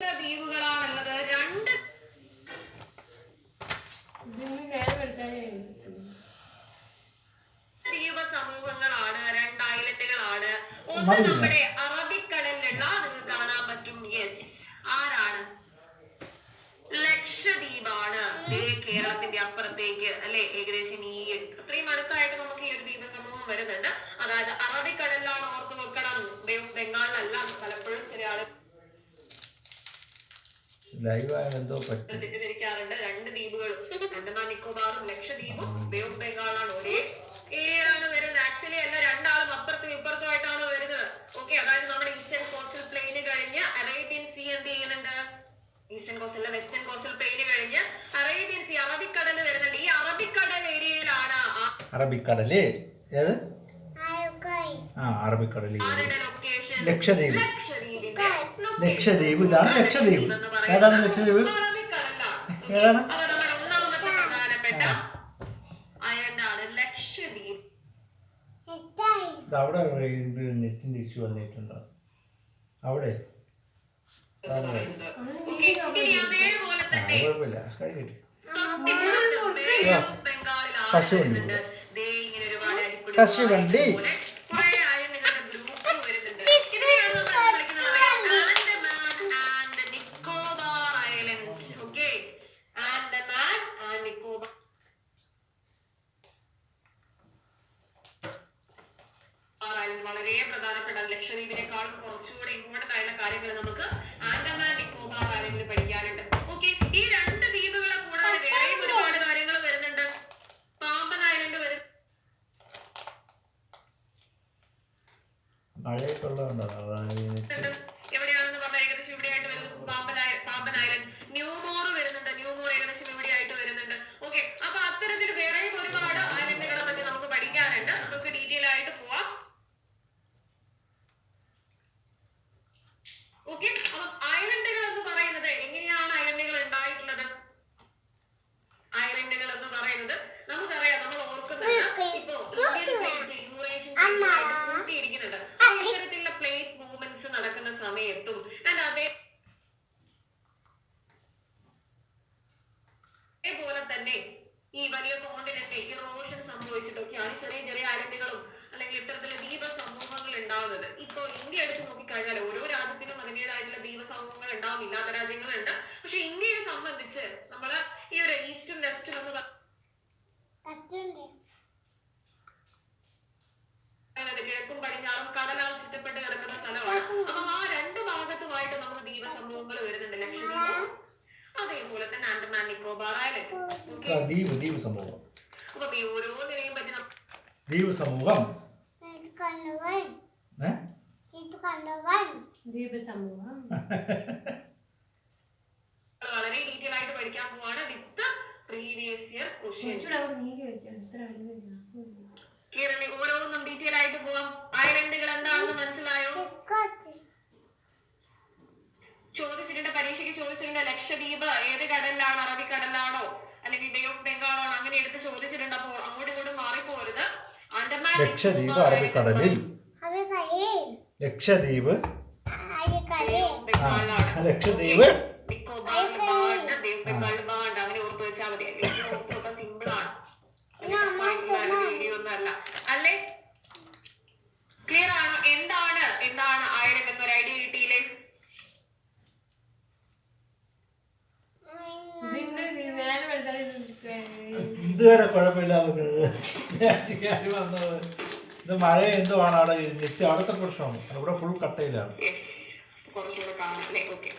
ദ്വീപുകളാണുള്ളത്. രണ്ട് ദ്വീപ സമൂഹങ്ങളാണ്, രണ്ട് ഐലൻഡുകളാണ്. ഒന്ന് നമ്മുടെ അറബിക്കടലിലുള്ള നിങ്ങൾക്ക് കാണാൻ പറ്റും. യെസ്, ആരാണ്? ലക്ഷദ്വീപാണ്. കേരളത്തിന്റെ അപ്പുറത്തേക്ക് അല്ലെ, ഏകദേശം ഈ അത്രയും അടുത്തായിട്ട് നമുക്ക് ഈ ഒരു ദ്വീപ സമൂഹം വരുന്നുണ്ട്. അതായത് അറബിക്കടലിലാണ്, ഓർത്തു വെക്കണം. ബേ ഓഫ് ബംഗാളിലല്ല. പലപ്പോഴും ചില ആളുകൾ തെറ്റിദ്ധരിക്കാറുണ്ട്. രണ്ട് ദ്വീപുകളും, ആൻഡമാൻ നിക്കോബാറും ലക്ഷദ്വീപും ബേ ഓഫ് ബംഗാളാണ്, ഒരേ ഏരിയയിലാണ് വരുന്നത്. ആക്ച്വലി അല്ല, രണ്ടാളും അപ്പുറത്തും ഇപ്പുറത്തുമായിട്ടാണ് വരുന്നത്. ഓക്കെ, അതായത് നമ്മുടെ ഈസ്റ്റേൺ കോസ്റ്റൽ പ്ലെയിന് കഴിഞ്ഞ് അറേബ്യൻ സീ എന്ത് ചെയ്യുന്നുണ്ട്? ഈസ്റ്റേൺ കോസ്റ്റൽ, വെസ്റ്റേൺ കോസ്റ്റൽ പ്ലെയിന് കഴിഞ്ഞ് അറേബ്യൻ സീ, അറബിക്കടൽ വരുന്നുണ്ട്. ഈ അറബിക്കടൽ ഏരിയയിലാണ് അറബിക്കടല് ഏത്? അറബിക്കടല് ലക്ഷദ്വീപ്. ലക്ഷദ്വീപ്, ഇതാണ് ലക്ഷദ്വീപ്. ഏതാണ് ലക്ഷദ്വീപ്? ഏതാണ്? ഒന്നാമത്തെ പ്രധാനപ്പെട്ട ഐലൻഡാണ് ലക്ഷദ്വീപ്. അവിടെ ഇത് നെറ്റിന്റെ ഇഷ്യൂ വന്നിട്ടുണ്ടോ അവിടെ? കുഴപ്പമില്ല, കഴിഞ്ഞിട്ട് കശുവണ്ടി, കശുവണ്ടി. വളരെ പ്രധാനപ്പെട്ട, ലക്ഷദ്വീപിനെക്കാളും കുറച്ചുകൂടെ ഇമ്പോർട്ടന്റ് ആയിട്ടുള്ള കാര്യങ്ങൾ നമുക്ക് ആൻഡമാൻ നിക്കോബാർ ഐലൻഡിൽ പഠിക്കാനുണ്ട്. ഓക്കെ, ഈ രണ്ട് ദ്വീപുകളെ കൂടാതെ വേറെയും ഒരുപാട് കാര്യങ്ങൾ വരുന്നുണ്ട്. പാമ്പൻ ഐലൻഡ് വരുന്നുണ്ട്. എവിടെയാണെന്ന് പറഞ്ഞാൽ ഏകദേശം ഇവിടെയായിട്ട് വരുന്നത് പാമ്പൻ ഐലൻഡ്. ന്യൂമോർ വരുന്നുണ്ട്. ന്യൂമോർ ഏകദേശം ഇവിടെയായിട്ട് വരുന്നുണ്ട്. ഓക്കെ, അപ്പൊ അത്തരത്തിൽ വേറെയും ഒരുപാട് ഐലൻഡുകളെ പറ്റി നമുക്ക് പഠിക്കാനുണ്ട്. നമുക്ക് ഡീറ്റെയിൽ ആയിട്ട് പോവാം. ഓക്കെ, അപ്പൊ ഐലൻഡുകൾ എന്ന് പറയുന്നത് എങ്ങനെയാണ് ഐലൻഡുകൾ ഉണ്ടായിട്ടുള്ളത്? ഐലൻഡുകൾ എന്ന് പറയുന്നത് നമുക്കറിയാം, നമ്മൾ ഓർക്കുന്നുണ്ട്, ഇപ്പോ ഇന്ത്യൻ പ്ലേറ്റ് യൂറേഷ്യൻ പ്ലേറ്റ് കൂട്ടിയിരിക്കുന്നുണ്ട്. അപ്പൊ ഇത്തരത്തിലുള്ള പ്ലേറ്റ് മൂവ്മെന്റ്സ് നടക്കുന്ന സമയത്തും അതേപോലെ തന്നെ ഈ വലിയ കോണ്ടിനെന്റ് ഇറോഷൻ സംഭവിച്ചിട്ടൊക്കെയാണ് ചെറിയ ചെറിയ ഐലൻഡുകളും അല്ലെങ്കിൽ ഇത്തരത്തിലുള്ള ദ്വീപ സമൂഹങ്ങൾ ഉണ്ടാവുന്നത്. ഇപ്പൊ ഇന്ത്യ എടുത്ത് നോക്കിക്കഴിഞ്ഞാൽ ഓരോ രാജ്യത്തിനും അതിൻ്റെതായിട്ടുള്ള ദ്വീപ സമൂഹങ്ങൾ ഉണ്ടാവും, ഇല്ലാത്ത രാജ്യങ്ങളുണ്ട്. പക്ഷെ ഇന്ത്യയെ സംബന്ധിച്ച് നമ്മള് ഈ ഒരു ഈസ്റ്റും വെസ്റ്റും എന്ന് പറയുന്നത് കിഴക്കും പടിഞ്ഞാറും കടലാൽ ചുറ്റപ്പെട്ട് കിടക്കുന്ന സ്ഥലമാണ്. അപ്പം ആ രണ്ട് ഭാഗത്തുമായിട്ട് നമുക്ക് ദ്വീപ സമൂഹങ്ങൾ വരുന്നുണ്ട്. ലക്ഷദ്വീപ്, അതേപോലെ തന്നെ ആൻഡമാൻ നിക്കോബാർ ഐലൻഡ്. ദ്വീപ് സമൂഹം. അപ്പൊ ഓരോന്നിനെയും പറ്റി ദ്വീപ് സമൂഹം വളരെ ഡീറ്റെയിൽ ആയിട്ട് പഠിക്കാൻ പോവാണ് വിത്ത് പ്രീവിയസ് ഇയർ ക്വസ്റ്റ്യൻസ്. ഓരോന്നും ഡീറ്റെയിൽ ആയിട്ട് പോവാം. ഐലൻഡുകൾ എന്താണെന്ന് മനസ്സിലായോ? ചോദിച്ചിട്ടുണ്ട്, പരീക്ഷയ്ക്ക് ചോദിച്ചിട്ടുണ്ട്. ലക്ഷദ്വീപ് ഏത് കടലിലാണ്? അറബിക്കടലാണോ അല്ലെങ്കിൽ ബേ ഓഫ് ബംഗാൾ ആണോ? അങ്ങനെ എടുത്ത് ചോദിച്ചിട്ടുണ്ട്. അപ്പോൾ അങ്ങോട്ടും ഇങ്ങോട്ടും മാറിപ്പോരുത്. ആൻഡമാൻ ലക്ഷദ്വീപ് അറബിക്കടലിൽ, ലക്ഷദ്വീപ് ലക്ഷദ്വീപ് അങ്ങനെ ഓർത്ത് വെച്ചാൽ മതി. ഓർത്ത് സിമ്പിൾ ആണ്, വീഡിയോ ഒന്നും അല്ല അല്ലേ? ക്ലിയർ ആണോ? എന്താണ് ഐലൻഡ് എന്നൊരു ഐഡിയ കിട്ടിയില്ലേ? ഇതുവരെ കുഴപ്പമില്ല. വന്നത് ഇത് മഴ എന്തോ ആണ് അവിടെ നെറ്റ്, അവിടുത്തെ പ്രശ്നമാണ്. അവിടെ ഫുൾ കട്ടയിലാണ്. കുറച്ചുകൂടെ കാണാം അല്ലേ? ഓക്കെ,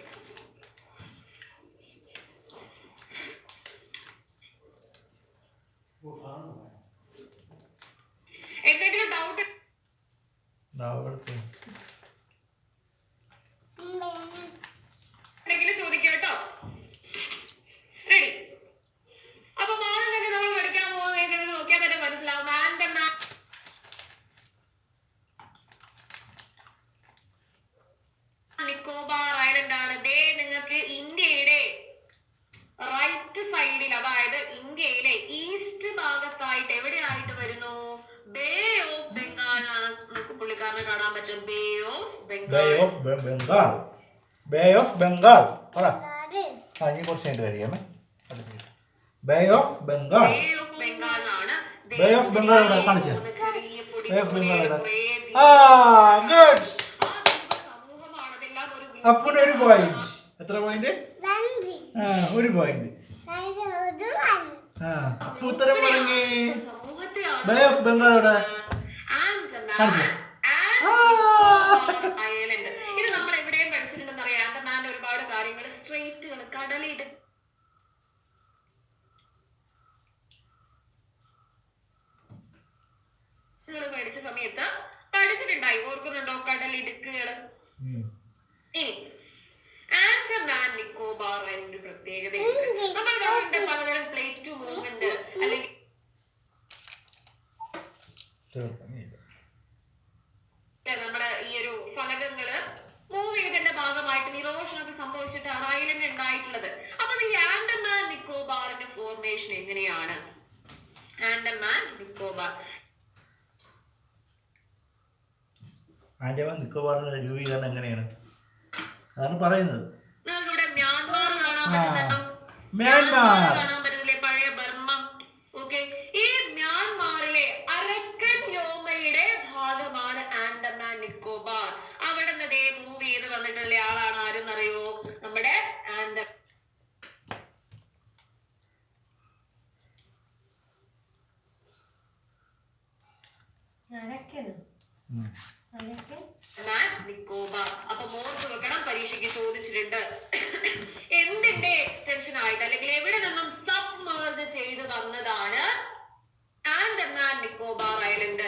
എന്തെങ്കിലും ഡൗട്ട് ഉണ്ടെങ്കിൽ ചോദിക്കാം കേട്ടോ. റെഡി? അപ്പൊ ആദ്യം തന്നെ നമ്മൾ പഠിക്കാൻ പോകുന്നത് നോക്കിയാൽ തന്നെ മനസ്സിലാവും. ആൻഡമാൻ നിക്കോബാർ ഐലൻഡ് ആണ്. നിങ്ങൾക്ക് ഇന്ത്യയുടെ റൈറ്റ് സൈഡിൽ, അതായത് ഇന്ത്യയിലെ ഈസ്റ്റ് ഭാഗത്തായിട്ട് എവിടെയായിട്ട് വരുന്നു? ബേ ഓഫ് ബംഗാളിലാണ്. നമുക്ക് പുള്ളിക്കാരനെ കാണാൻ പറ്റും. Bay of Bengal. Bay of Bengal പറ. ആ ഇനി കുറച്ച് കഴിഞ്ഞിട്ട് കഴിയാമേ. Bay of Bengal. Bay of ബംഗാളാണ്. ബേ ഓഫ് ബംഗാൾ ഇവിടെ കാണിച്ചേ. ചെറിയ പൊടി ബേ ഓഫ് ബംഗാൾ ഇവിടെ. കുറേ ആ ഗുഡ്. ആ ദ്വീപ സമൂഹമാണ്. അതെല്ലാം ഒരു അപ്പുന് ഒരു പോയിന്റ്. എത്ര പോയിന്റ്? ആ ഒരു പോയിന്റ്. ആ അപ്പു ഉത്തരം പറഞ്ഞേ. സമൂഹത്തെയാണ് ബേ ഓഫ് ബംഗാൾ ഇവിടെ ആൻഡമാൻ നിക്കോബാർ ഐലൻഡ്. ഇത് നമ്മൾ എവിടെയും പഠിച്ചിട്ടുണ്ടെന്ന് അറിയാം. ആൻഡമാന്റെ ഒരുപാട് കാര്യങ്ങൾ, സ്ട്രേറ്റുകൾ, കടലിടുക്കുകൾ പഠിച്ച സമയത്ത് പഠിച്ചിട്ടുണ്ടായി. ഓർക്കുന്നുണ്ടോ കടലിടുക്കുകൾ? ഇനി ആൻഡമാൻ നിക്കോബാർ ഐലൻഡ് പ്രത്യേകതയുണ്ട്. നമ്മൾ പറഞ്ഞിട്ട് പലതരം പ്ലേറ്റ് ടു മൂവ്മെന്റ് അല്ലെങ്കിൽ നമ്മുടെ ഈ ഒരു ഫലകങ്ങള് മൂവ് ചെയ്തതിന്റെ ഭാഗമായിട്ട് ഇറോഷനൊക്കെ സംഭവിച്ചിട്ടാണ് ഐലൻഡ് ഉണ്ടായിട്ടുള്ളത്. അപ്പൊ ഈ ആൻഡമാൻ നിക്കോബാറിന്റെ ഫോർമേഷൻ എങ്ങനെയാണ്? ആൻഡമാൻ നിക്കോബാർ ആൻഡമാൻ നിക്കോബാറിന്റെ രൂപീകരണം എങ്ങനെയാണ് അതാണ് പറയുന്നത്. നിങ്ങൾക്ക് ഇവിടെ മ്യാൻമാർ കാണാൻ പറ്റുന്നുണ്ടോ? മ്യാൻമാർ കാണാൻ പറ്റുന്നില്ലേ? പഴയ ബർമ്മ. ഓക്കെ, ഈ മ്യാൻമാറിലെ അരക്കൻ വ്യോമയുടെ ഭാഗമാണ് ആൻഡമാൻ നിക്കോബാർ. അവിടെ നിന്ന് ദേ മൂവ് ചെയ്ത് വന്നിട്ടുള്ള ആളാണ് ആരെന്നറിയോ? നമ്മുടെ നിക്കോബാർ. അപ്പൊ ഓർത്ത് വെക്കണം, പരീക്ഷയ്ക്ക് ചോദിച്ചിട്ടുണ്ട്. എന്തിന്റെ എക്സ്റ്റൻഷൻ ആയിട്ട് അല്ലെങ്കിൽ എവിടെ നിന്നും സബ്മേർജ് ചെയ്ത് വന്നതാണ് ആൻഡമാൻ നിക്കോബാർ ഐലൻഡ്?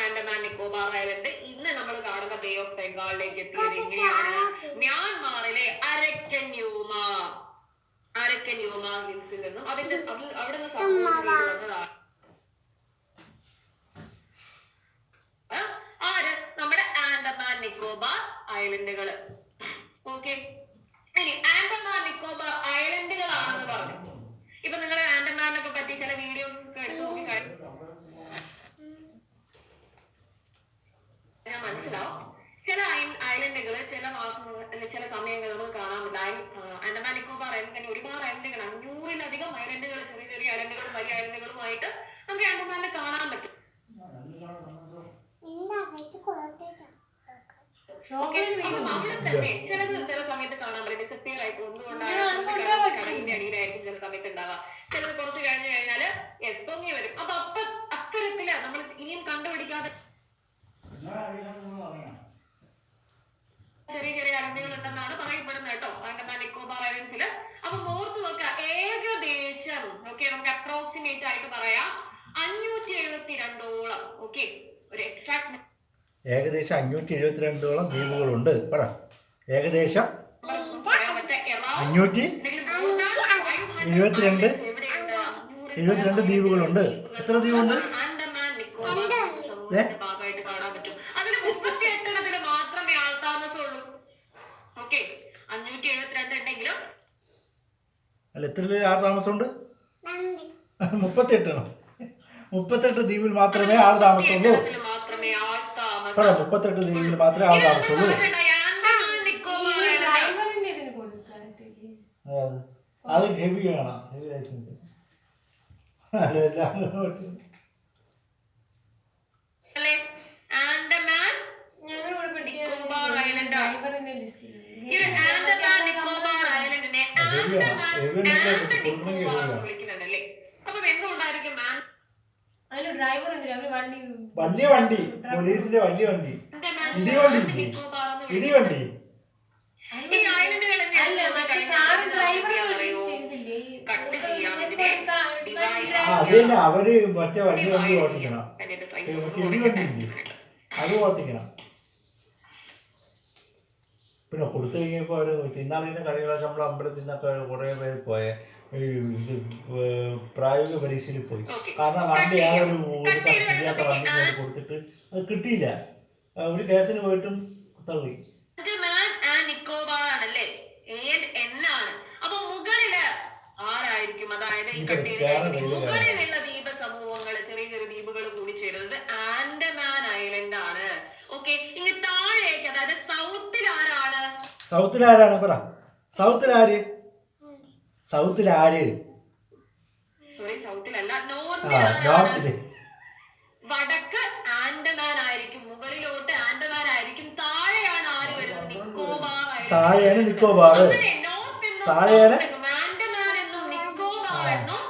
ആൻഡമാൻ നിക്കോബാർ ഐലൻഡ് ഇന്ന് നമ്മൾ കാണുന്ന ബേ ഓഫ് ബംഗാളിലേക്ക് എത്തിയത് എങ്ങനെയാണ്? മ്യാൻമാറിലെ അരക്കൻ യൂമ ഹിൽസിൽ നിന്നും അവിടെ നിന്ന് സബ്മേർജ് ചെയ്ത് വന്നതാണ്. ആര്? നമ്മുടെ ആൻഡമാൻ നിക്കോബാർ ഐലൻഡുകള്. ഓക്കെ, ഇനി ആൻഡമാൻ നിക്കോബാർ ഐലൻഡുകളാണെന്ന് പറഞ്ഞു. ഇപ്പൊ നിങ്ങൾ ആൻഡമാനൊക്കെ പറ്റി ചില വീഡിയോസ് ഒക്കെ എടുത്ത് നോക്കി മനസ്സിലാവും. ചില ഐലൻഡുകള് ചില മാസങ്ങൾ അല്ലെങ്കിൽ ചില സമയങ്ങളിൽ നമുക്ക് കാണാൻ പറ്റില്ല. ആൻഡമാൻ നിക്കോബാർ ഐലൻഡ് തന്നെ ഒരുപാട് ഐലൻഡുകൾ, 500-ലധികം ഐലൻഡുകൾ, ചെറിയ ചെറിയ ഐലൻഡുകളും വലിയ ഐലൻഡുകളുമായിട്ട് നമുക്ക് ആൻഡമാനിൽ കാണാൻ പറ്റും. അവിടെ തന്നെ ചിലത് ചില സമയത്ത് കാണാൻ പറ്റും ഡിസപ്പിയർ ആയിട്ട് ഒന്നുകൊണ്ടാണ് കടലിന്റെ അടിയിലായിരിക്കും ചില സമയത്ത് ഉണ്ടാവുക. ചിലത് കുറച്ച് കഴിഞ്ഞു കഴിഞ്ഞാല് പൊങ്ങി വരും. അപ്പൊ അത്തരത്തില് നമ്മൾ ഇനിയും കണ്ടുപിടിക്കാതെ ചെറിയ ചെറിയ ഐലൻഡുകൾ ഉണ്ടെന്നാണ് പറയപ്പെടുന്നത് കേട്ടോ ആൻഡമാൻ നിക്കോബാർ ഐലൻഡ്സില്. അപ്പൊ ഓർത്തു വെക്കുക, ഏകദേശം ഓക്കെ നമുക്ക് അപ്രോക്സിമേറ്റ് ആയിട്ട് പറയാം 572ഓളം ഓക്കെ ഒരു എക്സാക്ട് ഏകദേശം 572ഓളം ദ്വീപുകളുണ്ട്. പറ ഏകദേശം 572 ദ്വീപുകളുണ്ട്. എത്ര ദ്വീപുണ്ട്? ആൻഡമാൻ നിക്കോബാർ സമൂഹത്തിന്റെ ഭാഗമായിട്ട് കാണാൻ പറ്റും. അതിൽ 38 മാത്രമേ ആൾതാമസമുള്ളൂ. ഓക്കെ, 572 ഉണ്ടെങ്കിലും അല്ല എത്ര ആൾ താമസമുണ്ട്? 38 ദ്വീപിൽ മാത്രമേ ആൾ താമസമുള്ളൂ. 38 ദ്വീപിൽ മാത്രമേ ആൾ താമസമുള്ളൂ. അത് ഹെവി ആണ്. ഹെവി ലൈസൻസ് വലിയ വണ്ടി, പോലീസിന്റെ വലിയ വണ്ടി, ഇടിവണ്ടി. അത് തന്നെ അവര് മറ്റേ വലിയ വണ്ടി ഓട്ടിക്കണം. ഇടിവണ്ടി അത് ഓട്ടിക്കണം. പിന്നെ കൊടുത്തു കഴിഞ്ഞപ്പോൾ അവർ തിന്നാളിൻ്റെ കറികളൊക്കെ നമ്മൾ അമ്പലത്തിൽ നിന്നൊക്കെ കുറേ പേര് പോയ ഇത് പ്രായോഗിക പരീക്ഷയിൽ പോയി. കാരണം വണ്ടി ആ ഒരു ശരിയാത്ത വണ്ടി കൊടുത്തിട്ട് അത് കിട്ടിയില്ല. ഒരു കേസിന് പോയിട്ടും തള്ളി. അപ്പൊ മുകളില് ആരായിരിക്കും? അതായത് ഈ കട്ടിയിലുള്ള ദ്വീപ സമൂഹങ്ങൾ ചെറിയ ചെറിയ ദ്വീപുകൾ കൂടി ചേരുന്നത് ആൻഡമാൻ ഐലൻഡ് ആണ്. ഓക്കെ, ഇനി താഴേക്ക് അതായത് സൗത്തിൽ ആരാണ്? സൗത്തിലാരാണ് പറ? സൗത്തിലാര്? സൗത്തിലാര്? സോറി, സൗത്തിലല്ല, നോർത്തിലാണ്. നോർത്തില് വടക്ക് ആൻഡമാൻ ആയിരിക്കും, മുകളിലോട്ട് ആൻഡമാൻ ആയിരിക്കും, താഴെയാണ് ആര് വരുന്നത്? നിക്കോബാർ ഐലൻഡ്. താഴെയാണ് നിക്കോബാർ. അങ്ങനെ നോർത്ത് എന്നും താഴെയാണ് സൗത്ത് എന്നും ആൻഡമാൻ എന്നും നിക്കോബാർ എന്നും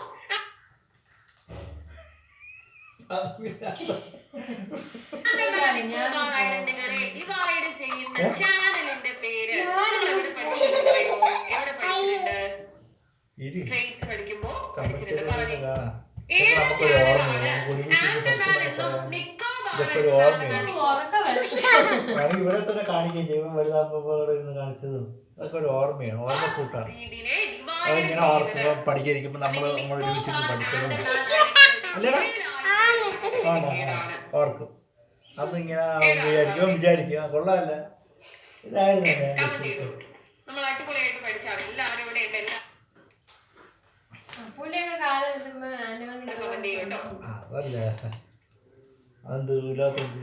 ആൻഡമാൻ നിക്കോബാർ ഐലൻഡുകളെ ഡിവൈഡ് ചെയ്യുന്ന ചാനലിന്റെ പേര് എവിടെ പഠിച്ചിട്ടുണ്ട്? എവിടെ പഠിച്ചിട്ടുണ്ട്? സ്ട്രേറ്റ്സ് പഠിക്കുമ്പോ പഠിച്ചിട്ടുണ്ട്. പറഞ്ഞു ഏത് ചാനലാണ് ആൻഡമാൻ എന്നും നിക്കോബാർ എന്നും ആൻഡമാൻ ഇവിടെ തന്നെ കാണിക്കുകയും ചെയ്യും. വലുതാകുമ്പോൾ കാണിച്ചതും അതൊക്കെ ഒരു ഓർമ്മയാണ്, ഓർമ്മക്കൂട്ടാണ്. ദ്വീപിനെ അതിങ്ങനെ ഡിവൈഡ് ഓർമ്മ പഠിക്കാതിരിക്കുമ്പോൾ നമ്മൾ ഒരുമിച്ചിട്ട് പഠിച്ചതും അല്ലേടാ ഓർക്കും. അന്നിങ്ങനെ വിചാരിക്കും കൊള്ളാമല്ല ഇതായിരുന്നു. നമ്മൾ അടിപൊളിയായിട്ട് പഠിച്ചാണ്. എല്ലാവരും ഇവിടെ ഉണ്ട്. കമന്റ് ചെയ്യും കേട്ടോ. അതല്ല അതെന്ത് ഇല്ലാത്തത്?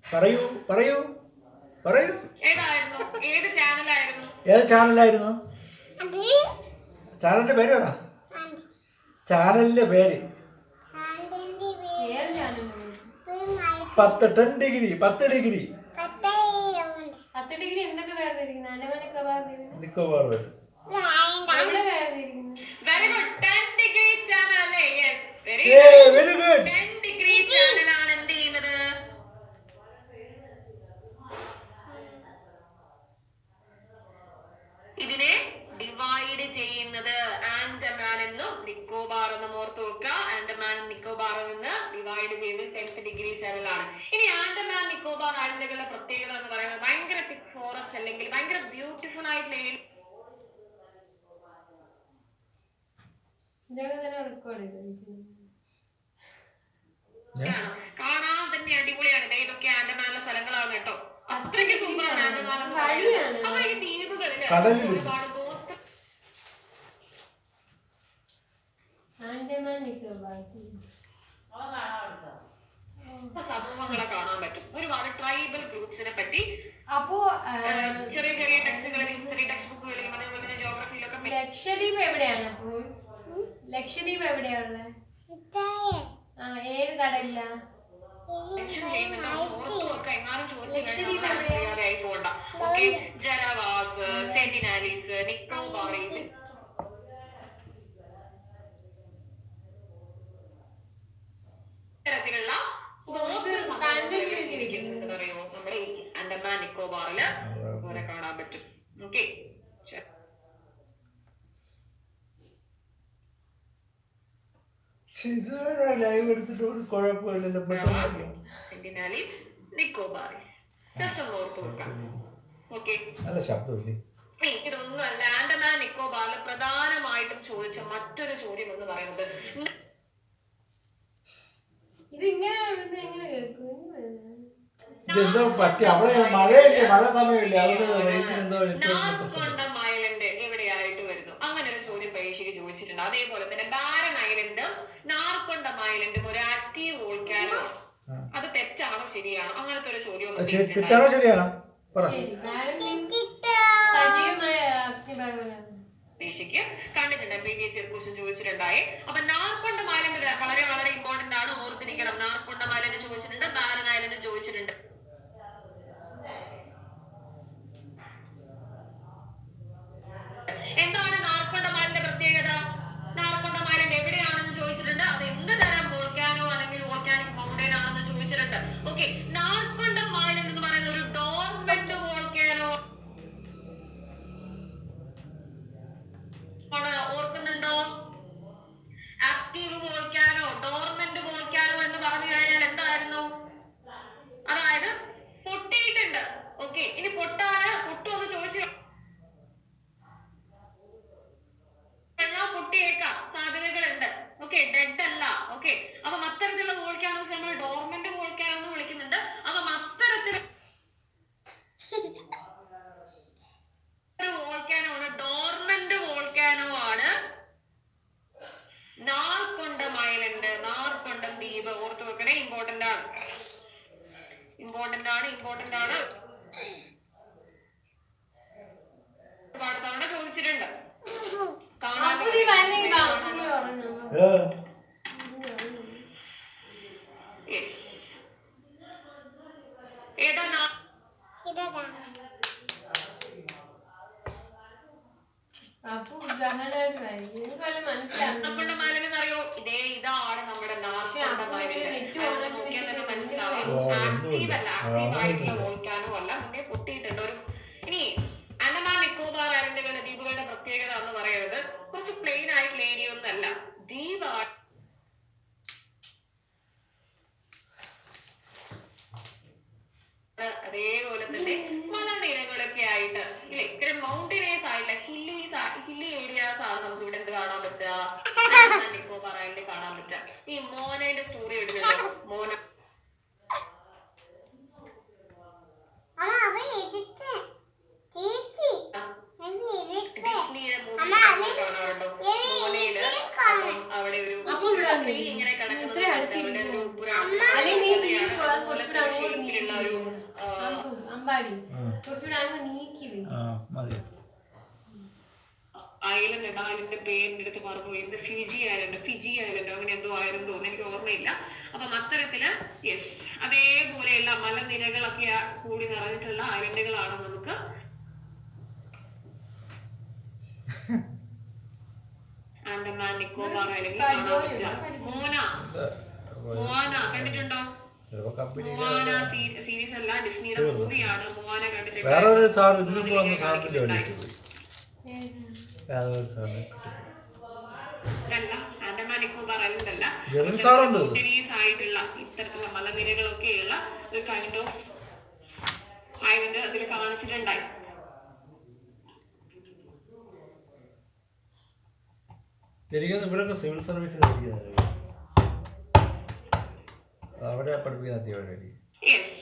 പറയൂ പറയൂ പറയൂ. ഏതായിരുന്നു? ഏത് ചാനലായിരുന്നു? ഏത് ചാനലായിരുന്നു? ചാനലിന്റെ പേര് പറ. ചാനലിന്റെ പേര് 10 ഡിഗ്രി. 10 ഡിഗ്രി നിക്കോബാർ വരും. Very good. 10 ഡിഗ്രി ചാനൽ അല്ലേ? Yes, very good. 10 ഡിഗ്രി ചാനലാണ് എന്ത് ചെയ്യുന്നത്? ഇതിനെ ഡിവൈഡ് ചെയ്യുന്നത് ആൻഡമാൻ എന്നും നിക്കോബാർ എന്നും ഓർത്ത് വെക്കുക. ആൻഡമാൻ നിക്കോബാറിൽ നിന്ന് ഡിവൈഡ് ചെയ്ത് 10th ഡിഗ്രി ചാനലാണ്. ഇനി ആൻഡമാൻ നിക്കോബാർ ഐലൻഡുകളുടെ പ്രത്യേകത എന്ന് പറയുന്നത് ഭയങ്കര തിക് ഫോറസ്റ്റ് അല്ലെങ്കിൽ ഭയങ്കര ബ്യൂട്ടിഫുൾ ആയിട്ടുള്ള കാണാൻ തന്നെ അടിപൊളിയാണ്. ഇതൊക്കെ ആൻഡമാനിലെ സ്ഥലങ്ങളാണ് കേട്ടോ. അത്രയ്ക്ക് സൂപ്പറാണ് ആൻഡമാൻ എന്ന് പറയുന്നത്. അപ്പൊ ഈ ദ്വീപുകളില് ഒരുപാട് സമൂഹങ്ങളെ കാണാൻ പറ്റും. ഒരുപാട് ട്രൈബൽ ഗ്രൂപ്പ്സിനെ പറ്റി ചെറിയ ചെറിയ ടെക്സ്റ്റുകളിൽ, ഹിസ്റ്ററി ടെക്സ്റ്റ് ബുക്കുകളിലും അതേപോലെ തന്നെ ജോഗ്രഫിയിലൊക്കെ. ലക്ഷദ്വീപ് എവിടെയാണ്? അപ്പോൾ ലക്ഷദ്വീപ് എവിടെയാണ്? ഏത് കടലില്ല? ജരാവാസ്, സെന്റിനാലീസ്, നിക്കോബാറീസ് തരത്തിലുള്ള പറയോ നമ്മുടെ ഈ ആൻഡമാൻ നിക്കോബാറില് കുറെ കാണാൻ പറ്റും. ഓക്കെ, സെന്റിനാലീസ്, നിക്കോബാറീസ് ഓർത്ത് വെക്കാം. ഓക്കെ, ഇതൊന്നും അല്ല. ആൻഡമാൻ നിക്കോബാറിൽ പ്രധാനമായിട്ടും ചോദിച്ച മറ്റൊരു ചോദ്യം എന്ന് പറയുന്നത് നാർക്കൊണ്ടം ഐലൻഡ് എവിടെയായിട്ട് വരുന്നു? അങ്ങനെ ഒരു ചോദ്യം പരീക്ഷയ്ക്ക് ചോദിച്ചിട്ടുണ്ട്. അതേപോലെ തന്നെ ബാരൻ ഐലൻഡും നാർക്കൊണ്ടം ഐലൻഡും ഒരു ആക്റ്റീവ് വോൾക്കാനോ? അത് തെറ്റാണോ ശരിയാണോ? അങ്ങനത്തെ ഒരു ചോദ്യം പരീക്ഷയ്ക്ക് കണ്ടിട്ടുണ്ട്. പ്രീവിയസ് ഇയർ ക്വസ്റ്റ്യൻ ചോദിച്ചിട്ടുണ്ടായി. അപ്പൊ നാർക്കൊണ്ടം ഐലൻഡ് വളരെ വളരെ ഇമ്പോർട്ടന്റ് ആണ്, ഓർത്തിരിക്കണം. നാർക്കൊണ്ടം ഐലൻഡ് ചോദിച്ചിട്ടുണ്ട്, ബാരൻ ഐലൻഡ് ചോദിച്ചിട്ടുണ്ട്. എന്താണ് നാർക്കൊണ്ടം ഐലൻഡിന്റെ പ്രത്യേകത? നാർക്കൊണ്ടം ഐലൻഡ് എവിടെയാണെന്ന് ചോദിച്ചിട്ടുണ്ട്. അത് എന്ത് തരം വോൾക്കാനോ അല്ലെങ്കിൽ വോൾക്കാനിക് മൗണ്ടൻ ആണെന്ന് ചോദിച്ചിട്ടുണ്ട്. ഓക്കെ, നാർക്കൊണ്ടം ഐലൻഡ് എന്ന് പറയുന്നത് ഒരു ഡോർമെന്റ് വോൾക്കാനോ ആണ്. ഓർക്കുന്നുണ്ടോ? ആക്റ്റീവ് വോൾക്കാനോ ഡോർമെന്റ് വോൾക്കാനോ എന്ന് പറഞ്ഞു കഴിഞ്ഞാൽ എന്തായിരുന്നു? അതായത് പൊട്ടിയിട്ടുണ്ട്. ഓക്കെ, ഇനി പൊട്ടുമെന്ന് ചോദിച്ചു പൊട്ടിയേക്കാം, സാധ്യതകളുണ്ട്. ഓക്കെ, ഡെഡ് അല്ല. ഓക്കെ, അപ്പം അത്തരത്തിലുള്ള വോൾക്കാനോസ് നമ്മൾ ഡോർമെന്റ് വോൾക്കാനോ എന്ന് വിളിക്കുന്നുണ്ട്. അപ്പം അത്തരത്തിൽ ഒരു വോൾക്കാനോ ആണ്, ഡോർമെന്റ് വോൾക്കാനോ ആണ് വെക്കണേ. ഇമ്പോർട്ടന്റ് ആണ്. ഒരുപാട് തവണ ചോദിച്ചിട്ടുണ്ട്. അപ്പുതി വന്നെങ്കിൽ വാ, അപ്പുതി ഉറങ്ങും. യെസ്. ഏതാ അപ്പു ഗഹനായിട്ട് വായിക്കും. എനിക്കല്ല മനസ്സിലാകും. നമ്മുടെ മലനെന്നറിയോ? ഇതാണ് നമ്മുടെ നാർക്കൊണ്ട മലന്. നോക്കിയാൽ തന്നെ മനസ്സിലാവും. ആക്റ്റീവ് അല്ല, ആക്റ്റീവായിട്ടുള്ള വോൾക്കാനോ അല്ല, മുന്നേ പൊട്ടിയിട്ടുണ്ട്. ഇനി അൻഡമാൻ നിക്കോബാർ ഐലൻഡുകളുടെ ദ്വീപുകളുടെ പ്രത്യേകത എന്ന് പറയുന്നത് കുറച്ച് പ്ലെയിൻ ആയിട്ടുള്ള ഏരിയ ഒന്നല്ല, ദ്വീപാണ്. അതേപോലെ തന്നെ മലനിരകളൊക്കെ ആയിട്ട് ഇല്ല, ഇത്തരം മൗണ്ടനേഴ്സ് ആയിട്ടുള്ള ഹില്ലി ഏരിയാസ് ആണ് നമുക്ക് ഇവിടെ എന്ത് കാണാൻ പറ്റുക, നിക്കോബാർ ഐലൻഡിൽ കാണാൻ പറ്റുക. ഈ മോനയുടെ സ്റ്റോറി എടുക്കല്ലോ. മോന ഡിസ്നിയുടെ മൂവീസ് കാണാറുണ്ടോ? മോനയില് അവിടെ ഒരു സ്ത്രീ ഇങ്ങനെ കിടക്കുന്നത് ഒരു ഷേപ്പിലുള്ള ഒരു അമ്പാടി കുറച്ചുകൂടെ അങ്ങ് നീക്കി ഐലൻഡ് ഉണ്ട്. ഐലൻഡിന്റെ പേരിന്റെ അടുത്ത് മറന്നുപോയി. എന്ത് ഫിജി ഐലൻഡോ അങ്ങനെ എന്തോ ആയിരുന്നു തോന്നുന്നു, എനിക്ക് ഓർമ്മയില്ല. അപ്പം അത്തരത്തില് യെസ് അതേപോലെയുള്ള മലനിരകളൊക്കെ കൂടി നിറഞ്ഞിട്ടുള്ള ഐലൻഡുകളാണ് നമുക്ക് ആൻഡമാൻ നിക്കോബാർ ഐലൻഡിൽ കാണാൻ പറ്റുക. മോന കണ്ടിട്ടുണ്ടോ? മോന സീരീസ് അല്ല, ഡിസ്നിയുടെ മൂവിയാണ്. മോന കണ്ടിട്ടുണ്ടോ? ആൻഡമാൻ നിക്കോബാർ ഐലൻഡ് അല്ല, മൗണ്ടനീസ് ആയിട്ടുള്ള ഇത്തരത്തിലുള്ള മലനിരകളൊക്കെയുള്ള ഒരു കൈൻഡ് ഓഫ് ഐലൻഡ് അതിൽ കാണിച്ചിട്ടുണ്ടായി. ഇവരൊക്കെ സിവിൽ സർവീസ് അവിടെ പഠിപ്പിക്കുന്ന. Yes,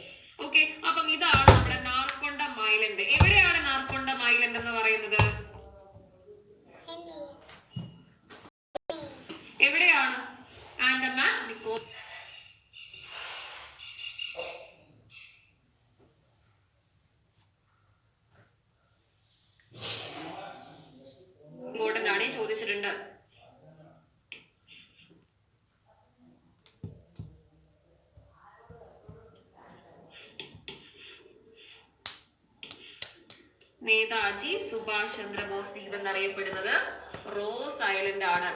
okay. അപ്പം ഇതാണ് നമ്മുടെ നാർക്കൊണ്ടം ഐലൻഡ്. എവിടെയാണ് നാർക്കൊണ്ടം ഐലൻഡ് എന്ന് പറയുന്നത്? എവിടെയാണ്? ആൻഡമാൻ നിക്കോബാർ. ഇമ്പോർട്ടന്റ് ആണ്, ചോദിച്ചിട്ടുണ്ട്. നേതാജി സുഭാഷ് ചന്ദ്രബോസ് ദ്വീപ് എന്നറിയപ്പെടുന്നത് റോസ് ഐലൻഡ് ആണ്.